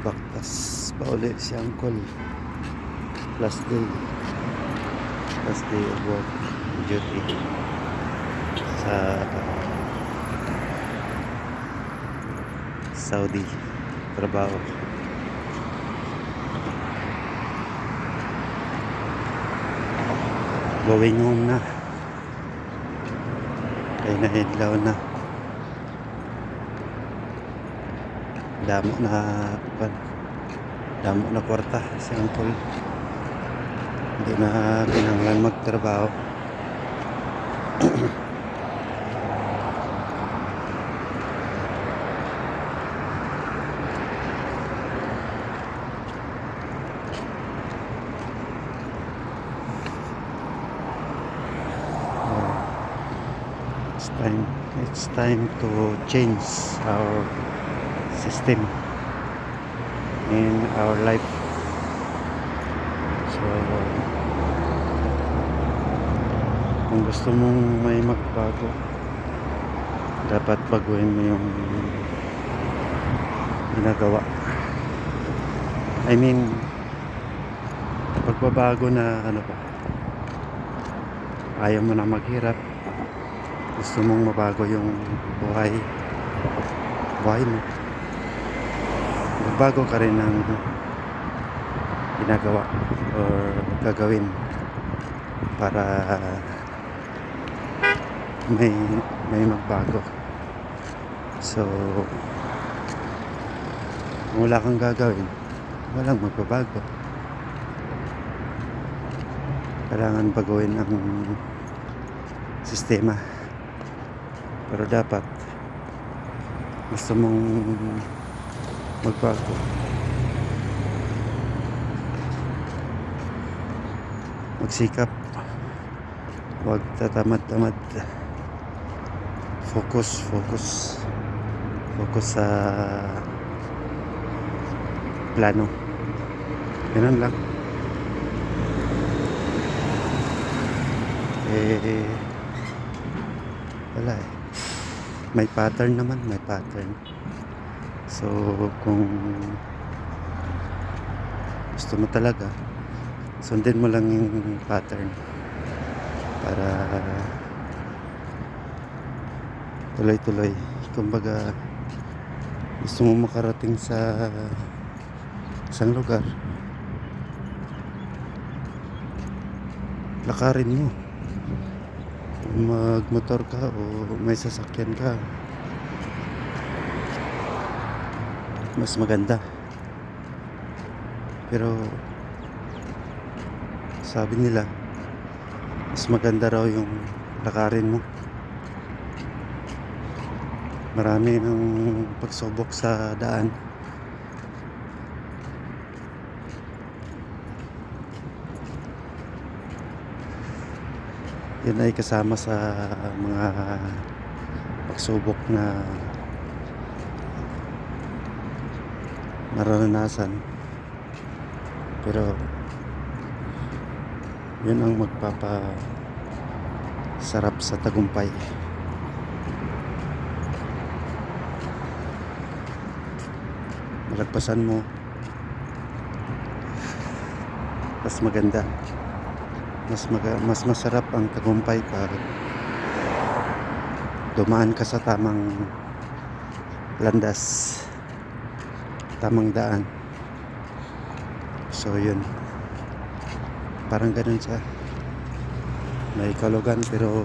Baktas pa uli si Uncle. Last day. Last day of work duty sa Saudi trabaho. Going home na. Kaya nahidlaw na. Damo na kwarta si Uncle. Hindi na kinahanglan magtrabaho. It's time to change our system in our life. So kung gusto mong may magbago, dapat baguhin mo yung ginagawa. I mean, pagbabago na ano pa, ayaw mo na maghirap, gusto mong mabago yung buhay mo, magbago ka rin ng ginagawa or gagawin para may magbago. So kung wala kang gagawin, walang magbabago. Kailangan baguhin ang sistema. Pero dapat gusto mong magbago, magsikap, huwag tatamad-tamad. Focus sa plano. Ganun lang. Wala eh. May pattern naman, may pattern. So kung gusto mo talaga, sundin mo lang yung pattern para tuloy-tuloy. Kumbaga, gusto mo makarating sa isang lugar, lakarin mo. Magmotor ka o may sasakyan ka, mas maganda. Pero sabi nila, mas maganda raw yung lakarin mo. Marami ng pagsubok sa daan. Yun ay kasama sa mga pagsubok na maranasan. Pero yun ang magpapasarap sa tagumpay. Malagpasan mo, mas maganda. Mas masarap ang tagumpay pag dumaan ka sa tamang landas, tamang daan. So yun, parang ganun siya. May kalugan pero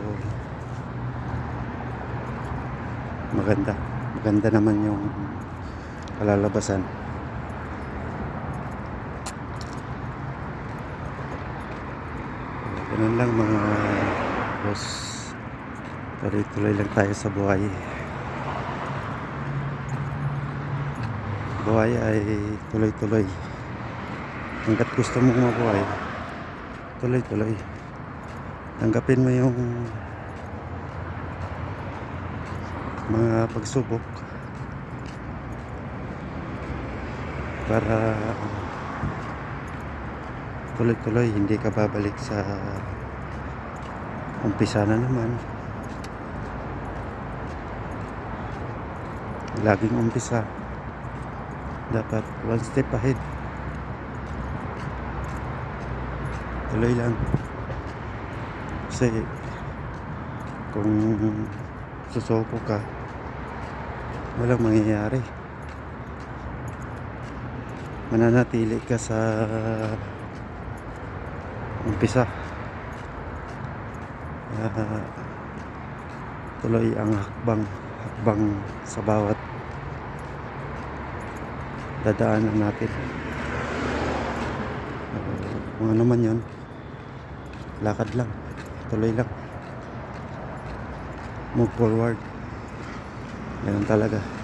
maganda naman yung kalalabasan. Ganun lang mga boss, tuloy-tuloy lang tayo sa buhay. Buhay ay tuloy-tuloy. Hanggat gusto mong mabuhay, tuloy-tuloy. Tanggapin mo yung mga pagsubok para tuloy-tuloy, hindi ka babalik sa umpisa na naman. Laging umpisa. Dapat one step ahead. Tuloy lang. Kasi kung susoko ka, walang mangyayari. Mananatili ka sa umpisa. Tuloy ang hakbang sa bawat dadaanan natin. Kung ano man yun, lakad lang, tuloy lang, move forward. Ganun talaga.